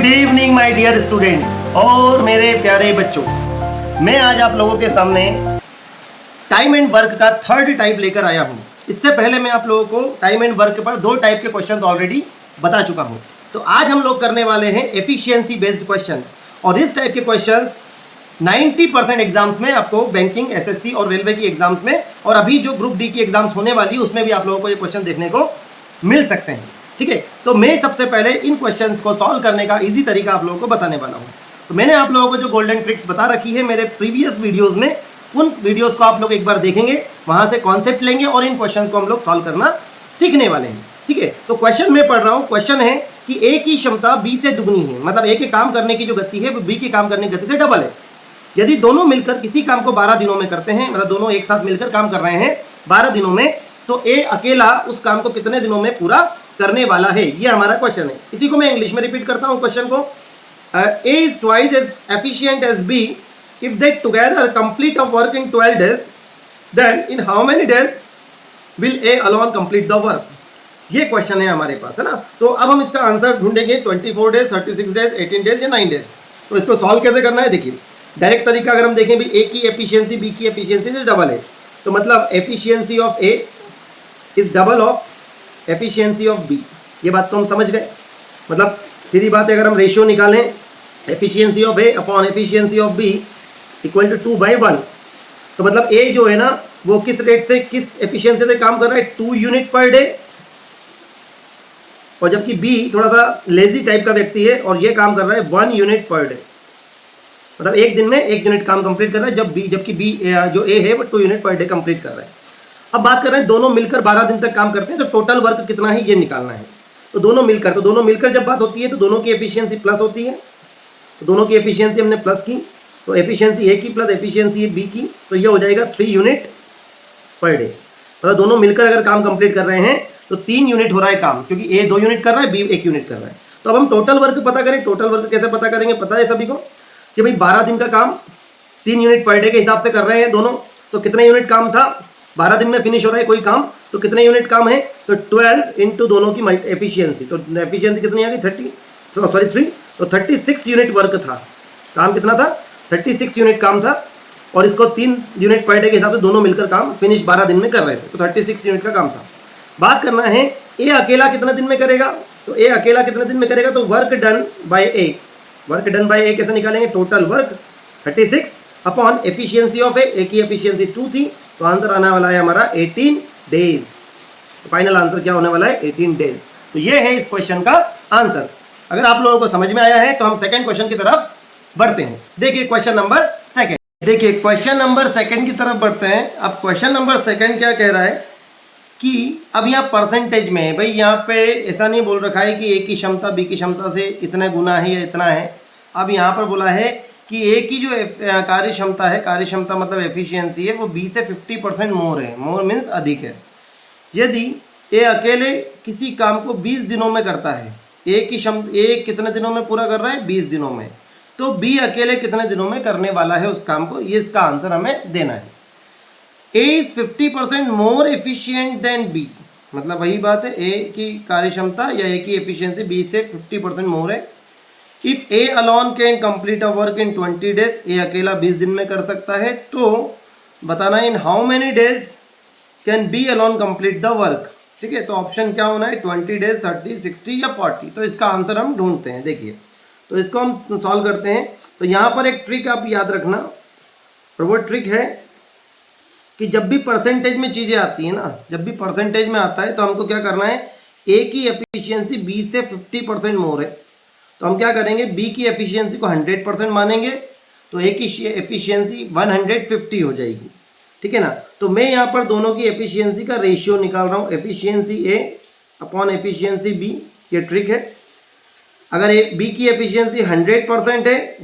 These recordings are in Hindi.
इवनिंग माय डियर स्टूडेंट्स और मेरे प्यारे बच्चों, मैं आज आप लोगों के सामने टाइम एंड वर्क का थर्ड टाइप लेकर आया हूँ। इससे पहले मैं आप लोगों को टाइम एंड वर्क पर दो टाइप के क्वेश्चन ऑलरेडी बता चुका हूँ। तो आज हम लोग करने वाले हैं एफिशिएंसी बेस्ड क्वेश्चन, और इस टाइप के क्वेश्चंस 90% एग्जाम्स में आपको बैंकिंग, एसएससी और रेलवे की एग्जाम्स में, और अभी जो ग्रुप डी की एग्जाम्स होने वाली है उसमें भी आप लोगों को ये क्वेश्चन देखने को मिल सकते हैं। ठीक है, तो मैं सबसे पहले इन क्वेश्चंस को सॉल्व करने का इजी तरीका आप लोगों को बताने वाला हूँ। तो मैंने आप लोगों को जो गोल्डन ट्रिक्स बता रखी है मेरे प्रीवियस वीडियोस में, उन वीडियोस को आप लोग एक बार देखेंगे, वहां से कॉन्सेप्ट लेंगे और इन क्वेश्चंस को हम लोग सॉल्व करना सीखने वाले हैं। ठीक है, तो क्वेश्चन में पढ़ रहा हूँ। क्वेश्चन है कि ए की क्षमता बी से दुगनी है, मतलब ए के काम करने की जो गति है वो बी के काम करने की गति से डबल है। यदि दोनों मिलकर किसी काम को 12 दिनों में करते हैं, मतलब दोनों एक साथ मिलकर काम कर रहे हैं 12 दिनों में, तो ए अकेला उस काम को कितने दिनों में पूरा करने वाला है, ये हमारा क्वेश्चन है। इसी को मैं इंग्लिश में रिपीट करता हूँ क्वेश्चन को। A is twice as efficient as B if they together complete of work in 12 days, then in how many days will A alone complete the work. ये क्वेश्चन है हमारे पास, है ना। तो अब हम इसका आंसर ढूंढेंगे 24 डेज, 36 डेज, 18 डेज या 9 डेज। तो इसको सॉल्व कैसे करना है, देखिए डायरेक्ट तरीका अगर हम देखें भी, ए की एफिशिएंसी बी की एफिशिएंसी से डबल है, तो मतलब efficiency of A is double of efficiency of B. ये बात तो हम समझ गए। मतलब सीधी बात है, अगर हम रेशियो निकालें efficiency of A upon efficiency of B equal to 2/1, तो मतलब ए जो है ना वो किस रेट से, किस एफिशिएंसी से काम कर रहा है, 2 यूनिट पर डे, और जबकि बी थोड़ा सा लेजी टाइप का व्यक्ति है और ये काम कर रहा है 1 यूनिट पर डे, मतलब एक दिन में 1 यूनिट काम कंप्लीट कर रहा है, जबकि बी जो ए है वो 2 यूनिट पर डे कंप्लीट कर रहा है। अब बात कर रहे हैं दोनों मिलकर 12 दिन तक काम करते हैं, तो टोटल वर्क कितना है ये निकालना है। तो दोनों मिलकर जब बात होती है तो दोनों की एफिशिएंसी प्लस होती है। तो दोनों की एफिशिएंसी हमने प्लस की, तो एफिशिएंसी ए की प्लस एफिशिएंसी बी की, तो ये हो जाएगा 3 यूनिट पर डे। मतलब दोनों मिलकर अगर काम कंप्लीट कर रहे हैं तो 3 यूनिट हो रहा है काम, क्योंकि ए 2 यूनिट कर रहा है, बी 1 यूनिट कर रहा है। तो अब हम टोटल वर्क पता करें। टोटल वर्क कैसे पता करेंगे, पता है सभी को कि भाई 12 दिन का काम 3 यूनिट पर डे के हिसाब से कर रहे हैं दोनों, तो कितने यूनिट काम था, 12 दिन में फिनिश हो रहा है कोई काम, तो कितने यूनिट काम है, तो 12 इंटू दोनों की एफिशिएंसी, तो एफिशिएंसी कितनी आ गई 3, तो 36 यूनिट वर्क था। काम कितना था, 36 यूनिट काम था, और इसको 3 यूनिट पर डे के हिसाब से दोनों मिलकर काम फिनिश 12 दिन में कर रहे थे, तो 36 यूनिट का काम था। बात करना है ए अकेला कितने दिन में करेगा, तो ए अकेला कितने दिन में करेगा, तो वर्क डन बाय ए कैसे निकालेंगे, total work 36 upon efficiency of A की एफिशिएंसी 2 थी, तो आंसर आने वाला है हमारा 18 डेज। तो फाइनल आंसर क्या होने वाला है, 18 डेज। तो ये है इस क्वेश्चन का आंसर। अगर आप लोगों को समझ में आया है तो हम सेकंड क्वेश्चन की तरफ बढ़ते हैं। देखिए क्वेश्चन नंबर सेकंड की तरफ बढ़ते हैं। अब क्वेश्चन नंबर सेकंड क्या कह रहा है कि अब यहाँ परसेंटेज में है भाई, यहाँ पे ऐसा नहीं बोल रखा है कि ए की क्षमता बी की क्षमता से इतना गुना है या इतना है। अब यहाँ पर बोला है कि ए की जो कार्य क्षमता मतलब एफिशिएंसी है, वो बी से 50% मोर है। मोर मीन्स अधिक है। यदि ए अकेले किसी काम को 20 दिनों में करता है, ए कितने दिनों में पूरा कर रहा है, 20 दिनों में, तो बी अकेले कितने दिनों में करने वाला है उस काम को, ये इसका आंसर हमें देना है। A is 50% more efficient than B, मतलब वही बात है, ए की कार्य क्षमता या ए की एफिशिएंसी बी से 50% मोर है। If A alone can complete a work in 20 days, A अकेला 20 दिन में कर सकता है, तो बताना in how many days can B alone complete the work. ठीक है, तो ऑप्शन क्या होना है, 20 डेज, 30, 60 या 40। तो इसका आंसर हम ढूंढते हैं। देखिए, तो इसको हम सॉल्व करते हैं। तो यहाँ पर एक ट्रिक आप याद रखना, और वो ट्रिक है कि जब भी परसेंटेज में चीज़ें आती है ना, जब भी परसेंटेज में आता है तो हमको क्या करना है, ए की एफिशिएंसी बी से 50% मोर है, तो हम क्या करेंगे, बी की एफिशिएंसी को 100% मानेंगे, तो ए की एफिशिएंसी 150 हो जाएगी। ठीक है ना। तो मैं यहाँ पर दोनों की एफिशिएंसी का रेशियो निकाल रहा हूँ, एफिशिएंसी ए अपॉन एफिशिएंसी बी। ये ट्रिक है। अगर बी की एफिशिएंसी 100% है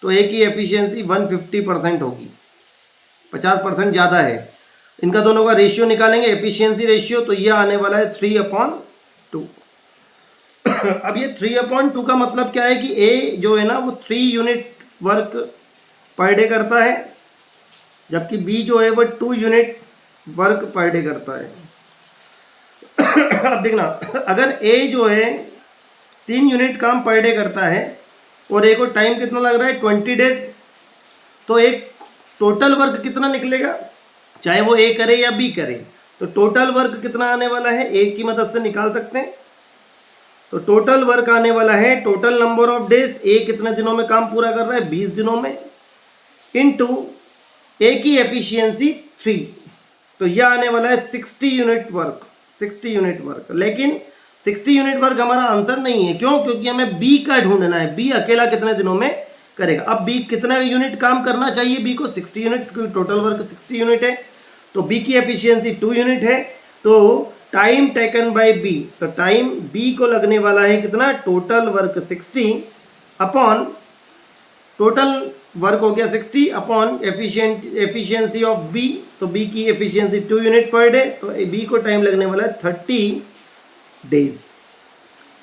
तो ए की एफिशिएंसी 150% होगी, 50% ज़्यादा है। इनका दोनों का रेशियो निकालेंगे, एफिशिएंसी रेशियो, तो ये आने वाला है 3/2। अब ये 3/2 का मतलब क्या है कि ए जो है ना वो 3 यूनिट वर्क पर डे करता है, जबकि बी जो है वो 2 यूनिट वर्क पर डे करता है। अब देखना, अगर ए जो है 3 यूनिट काम पर डे करता है और एक और टाइम कितना लग रहा है 20 डेज, तो एक टोटल वर्क कितना निकलेगा, चाहे वो ए करे या बी करे, तो टोटल वर्क कितना आने वाला है, ए की मदद से निकाल सकते हैं। तो टोटल वर्क आने वाला है, टोटल नंबर ऑफ डेज, ए कितने दिनों में काम पूरा कर रहा है 20 दिनों में, इनटू ए की एफिशिएंसी 3, तो यह आने वाला है 60 यूनिट वर्क, 60 यूनिट वर्क। लेकिन 60 यूनिट वर्क हमारा आंसर नहीं है, क्यों, क्योंकि हमें बी का ढूंढना है, बी अकेला कितने दिनों में करेगा। अब बी कितना यूनिट काम करना चाहिए, बी को 60 यूनिट, क्योंकि टोटल वर्क 60 यूनिट है, तो बी की एफिशिएंसी 2 यूनिट है, तो टाइम टेकन बाय बी, तो टाइम बी को लगने वाला है कितना, total work 60 upon, total work हो गया 60 अपॉन एफिशिएंसी ऑफ बी, तो बी की एफिशिएंसी 2 यूनिट पर डे, तो बी को टाइम लगने वाला है 30 डेज।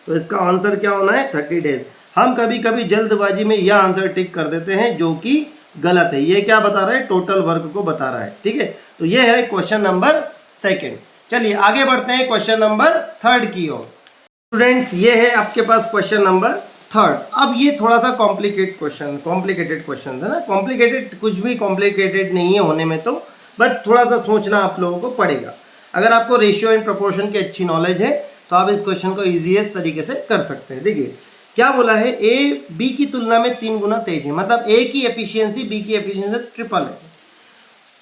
तो इसका आंसर क्या होना है 30 डेज। हम कभी कभी जल्दबाजी में यह आंसर टिक कर देते हैं जो कि गलत है। ये क्या बता रहा है, टोटल वर्क को बता रहा है, ठीक है। तो ये है क्वेश्चन नंबर 2। चलिए आगे बढ़ते हैं क्वेश्चन नंबर 3 की ओर। स्टूडेंट्स ये है आपके पास क्वेश्चन नंबर 3। अब ये थोड़ा सा कॉम्प्लिकेटेड क्वेश्चन है ना, कॉम्प्लिकेटेड कुछ भी कॉम्प्लिकेटेड नहीं है होने में तो, बट थोड़ा सा सोचना आप लोगों को पड़ेगा। अगर आपको रेशियो एंड प्रोपोर्शन की अच्छी नॉलेज है तो आप इस क्वेश्चन को ईजीएस्ट तरीके से कर सकते हैं। देखिए क्या बोला है, ए बी की तुलना में 3 गुना तेज है, मतलब ए की एफिशिएंसी बी की एफिशिएंसी ट्रिपल है,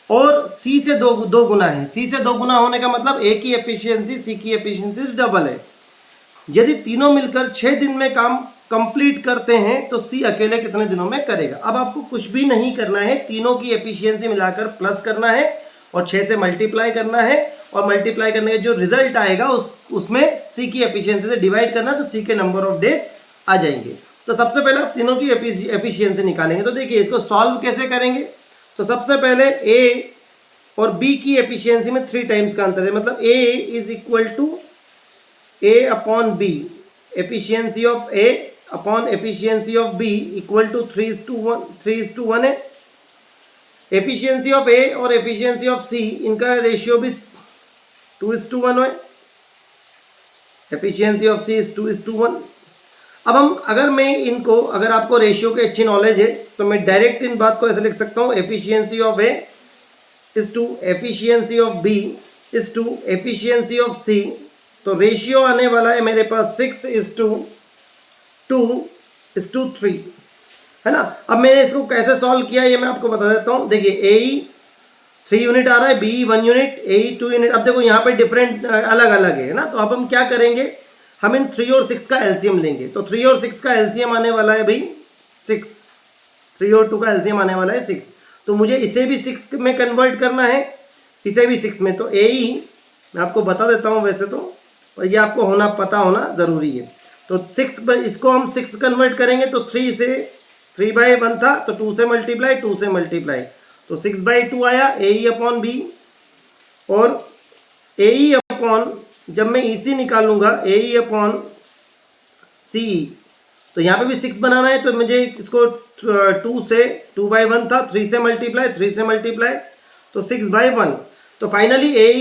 और सी से दो गुना है। सी से 2 गुना होने का मतलब ए की एफिशिएंसी सी की एफिशिएंसी डबल है। यदि तीनों मिलकर 6 दिन में काम कंप्लीट करते हैं तो सी अकेले कितने दिनों में करेगा। अब आपको कुछ भी नहीं करना है, तीनों की एफिशिएंसी मिलाकर प्लस करना है और 6 से मल्टीप्लाई करना है, और मल्टीप्लाई करने का जो रिजल्ट आएगा उसमें सी की एफिशिएंसी से डिवाइड करना, तो सी के नंबर ऑफ डेज आ जाएंगे। तो सबसे पहले आप तीनों की एफिशिएंसी निकालेंगे। तो देखिए इसको सॉल्व कैसे करेंगे, तो सबसे पहले ए और बी की एफिशिएंसी में 3 टाइम्स का अंतर है, मतलब A is equal to A upon B, efficiency of A upon efficiency of B equal to 3:1 है। एफिशिएंसी ऑफ ए और एफिशिएंसी ऑफ सी, इनका रेशियो भी 2:1 है। Efficiency of C is 2:1। अब हम अगर आपको रेशियो की अच्छी नॉलेज है तो मैं डायरेक्ट इन बात को ऐसे लिख सकता हूँ, efficiency of A is to efficiency of B is to efficiency of C. तो रेशियो आने वाला है मेरे पास 6:2:3 है ना। अब मैंने इसको कैसे सॉल्व किया ये मैं आपको बता देता हूँ। देखिए ए 3 यूनिट आ रहा है, बी 1 यूनिट, ए 2 यूनिट। अब देखो यहाँ पे डिफरेंट अलग अलग है ना, तो अब हम क्या करेंगे, हम इन 3 और 6 का एलसीएम लेंगे। तो 3 और 6 का एलसीएम आने वाला है भाई 6, 3 और 2 का एलसीएम आने वाला है 6। तो मुझे इसे भी 6 में कन्वर्ट करना है, इसे भी 6 में। तो ए ही मैं आपको बता देता हूँ वैसे तो, और ये आपको पता होना ज़रूरी है। तो 6 इसको हम 6 कन्वर्ट करेंगे तो 3 से 3/1 था, तो 2 से मल्टीप्लाई, 2 से मल्टीप्लाई, तो 6/2 आया ए ई अपॉन बी। और ए ई अपॉन, जब मैं इसी निकालूंगा ए ई अपॉन सी, तो यहाँ पे भी 6 बनाना है, तो मुझे इसको 2 से 2/1 था, 3 से मल्टीप्लाई, 3 से मल्टीप्लाई, तो 6/1। तो फाइनली ए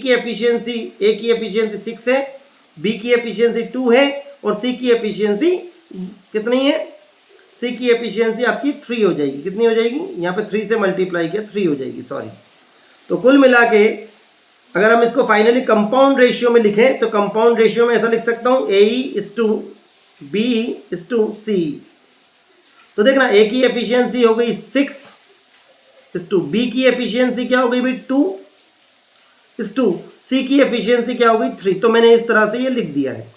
की एफिशिएंसी 6 है, बी की एफिशिएंसी 2 है, और सी की एफिशिएंसी कितनी है, सी की एफिशिएंसी आपकी 3 हो जाएगी। कितनी हो जाएगी, यहाँ पे 3 से मल्टीप्लाई किया 3 हो जाएगी, सॉरी। तो कुल मिला के अगर हम इसको फाइनली कंपाउंड रेशियो में लिखें तो कंपाउंड रेशियो में ऐसा लिख सकता हूँ, A is to B is to C. तो देखना ए की एफिशिएंसी हो गई 6 इज टू बी की एफिशिएंसी क्या हो गई भाई 2 इज टू सी की एफिशिएंसी क्या हो गई 3। तो मैंने इस तरह से ये लिख दिया है।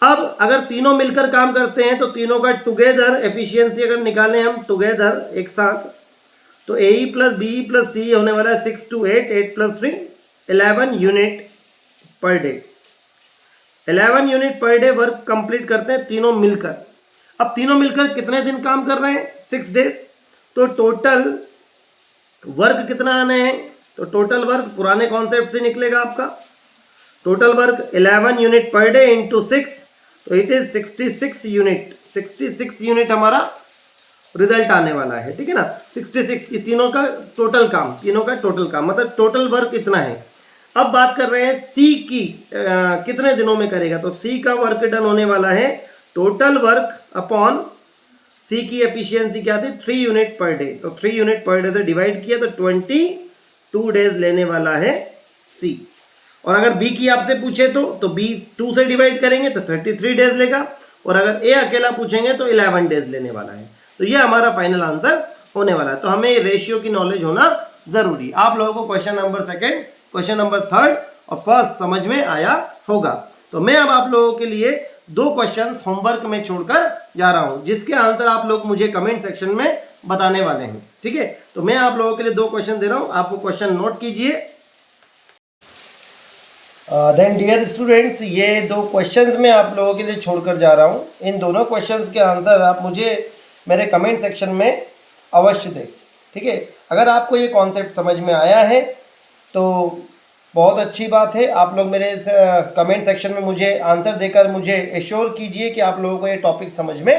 अब अगर तीनों मिलकर काम करते हैं तो तीनों का टुगेदर एफिशिएंसी अगर निकालें हम टुगेदर एक साथ, तो A E plus B E plus C होने वाला है 6 to 8, 8 + 3 11 unit per day. 11 unit per day work complete करते हैं तीनों मिलकर। अब तीनों मिलकर कितने दिन काम कर रहे हैं, 6 डेज। तो टोटल वर्क कितना आने हैं, तो टोटल वर्क पुराने कॉन्सेप्ट से निकलेगा आपका। Total work 11 unit per day into 6, तो इट इज 66 यूनिट। 66 यूनिट हमारा रिजल्ट आने वाला है, ठीक है ना। 66 की तीनों का टोटल काम मतलब टोटल वर्क इतना है। अब बात कर रहे हैं सी की कितने दिनों में करेगा, तो सी का वर्क डन होने वाला है टोटल वर्क अपॉन सी की एफिशिएंसी क्या थी 3 यूनिट पर डे, तो 3 यूनिट पर डे से डिवाइड किया तो 22 डेज लेने वाला है सी। और अगर बी की आपसे पूछे तो बी 2 से डिवाइड करेंगे तो 33 डेज लेगा, और अगर ए अकेला पूछेंगे तो 11 डेज लेने वाला है। तो ये हमारा फाइनल आंसर होने वाला है। तो हमें रेशियो की नॉलेज होना जरूरी। आप लोगों को क्वेश्चन नंबर 2, क्वेश्चन नंबर 3 और 1 समझ में आया होगा। तो मैं अब आप लोगों के लिए 2 क्वेश्चंस होमवर्क में छोड़कर जा रहा हूं, जिसके आंसर आप लोग मुझे कमेंट सेक्शन में बताने वाले हैं। ठीक है, तो मैं आप लोगों के लिए 2 क्वेश्चन दे रहा हूं, आपको क्वेश्चन नोट कीजिए। देन डियर स्टूडेंट्स, ये 2 क्वेश्चंस मैं आप लोगों के लिए छोड़कर जा रहा हूं। इन दोनों क्वेश्चंस के आंसर आप मुझे मेरे कमेंट सेक्शन में अवश्य दें। ठीक है, अगर आपको ये कॉन्सेप्ट समझ में आया है तो बहुत अच्छी बात है। आप लोग मेरे इस कमेंट सेक्शन में मुझे आंसर देकर मुझे एश्योर कीजिए कि आप लोगों को ये टॉपिक समझ में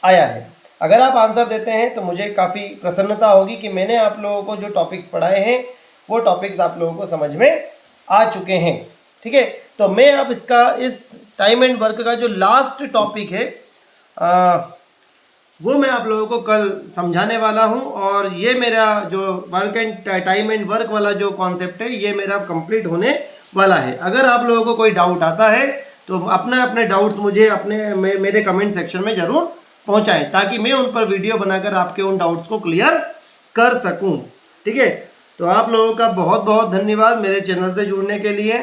आया है। अगर आप आंसर देते हैं तो मुझे काफ़ी प्रसन्नता होगी कि मैंने आप लोगों को जो टॉपिक्स पढ़ाए हैं वो टॉपिक्स आप लोगों को समझ में आ चुके हैं। ठीक है, तो मैं अब इस टाइम एंड वर्क का जो लास्ट टॉपिक है वो मैं आप लोगों को कल समझाने वाला हूं, और ये मेरा जो work and time and work वाला जो कॉन्सेप्ट है ये मेरा कंप्लीट होने वाला है। अगर आप लोगों को कोई डाउट आता है तो अपने डाउट्स मुझे मेरे कमेंट सेक्शन में ज़रूर पहुंचाएं, ताकि मैं उन पर वीडियो बनाकर आपके उन डाउट्स को क्लियर कर सकूं। ठीक है, तो आप लोगों का बहुत बहुत धन्यवाद मेरे चैनल से जुड़ने के लिए।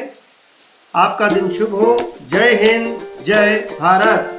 आपका दिन शुभ हो। जय हिंद, जय भारत।